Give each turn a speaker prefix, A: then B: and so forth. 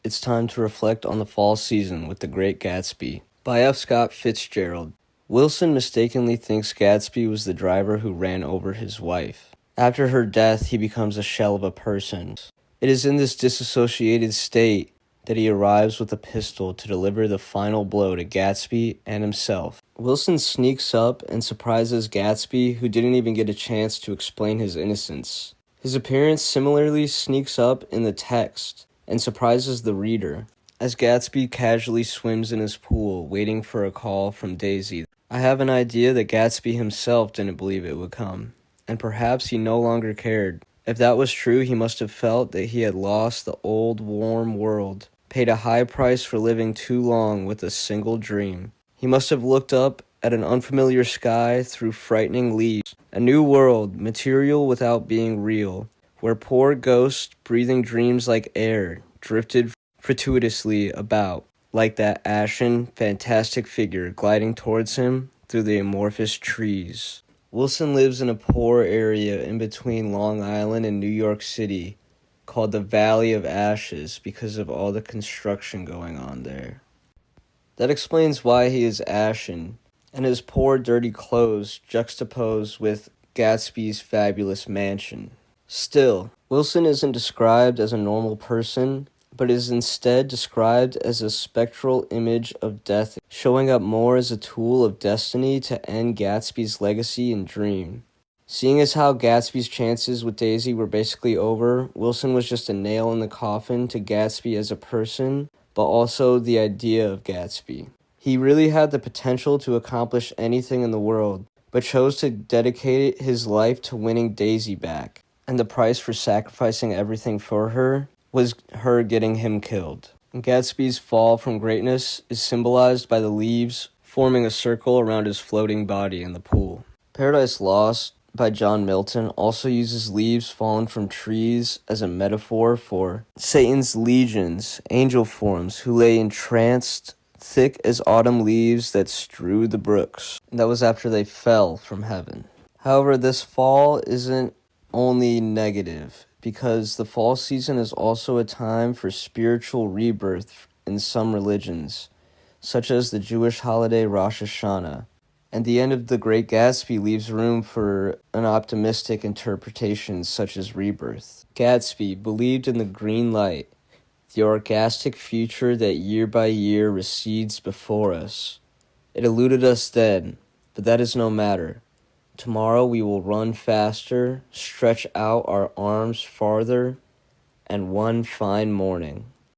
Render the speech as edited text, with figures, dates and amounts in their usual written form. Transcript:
A: it's time to reflect on the fall season with The Great Gatsby by F. Scott Fitzgerald. Wilson mistakenly thinks Gatsby was the driver who ran over his wife. After her death, he becomes a shell of a person. It is in this disassociated state that he arrives with a pistol to deliver the final blow to Gatsby and himself. Wilson sneaks up and surprises Gatsby, who didn't even get a chance to explain his innocence. His appearance similarly sneaks up in the text and surprises the reader, as Gatsby casually swims in his pool, waiting for a call from Daisy. I have an idea that Gatsby himself didn't believe it would come, and perhaps he no longer cared. If that was true, he must have felt that he had lost the old, warm world, paid a high price for living too long with a single dream. He must have looked up at an unfamiliar sky through frightening leaves, a new world, material without being real, where poor ghosts, breathing dreams like air, drifted fortuitously about, like that ashen, fantastic figure gliding towards him through the amorphous trees. Wilson lives in a poor area in between Long Island and New York City, called the Valley of Ashes because of all the construction going on there. That explains why he is ashen, and his poor dirty clothes juxtaposed with Gatsby's fabulous mansion. Still, Wilson isn't described as a normal person, but is instead described as a spectral image of death, showing up more as a tool of destiny to end Gatsby's legacy and dream. Seeing as how Gatsby's chances with Daisy were basically over, Wilson was just a nail in the coffin to Gatsby as a person, but also the idea of Gatsby. He really had the potential to accomplish anything in the world, but chose to dedicate his life to winning Daisy back, and the price for sacrificing everything for her was her getting him killed. Gatsby's fall from greatness is symbolized by the leaves forming a circle around his floating body in the pool. Paradise Lost by John Milton also uses leaves fallen from trees as a metaphor for Satan's legions, angel forms who lay entranced, thick as autumn leaves that strew the brooks. That was after they fell from heaven. However, this fall isn't only negative, because the fall season is also a time for spiritual rebirth in some religions, such as the Jewish holiday Rosh Hashanah. And the end of The Great Gatsby leaves room for an optimistic interpretation such as rebirth. Gatsby believed in the green light, the orgastic future that year by year recedes before us. It eluded us then, but that is no matter. Tomorrow we will run faster, stretch out our arms farther, and one fine morning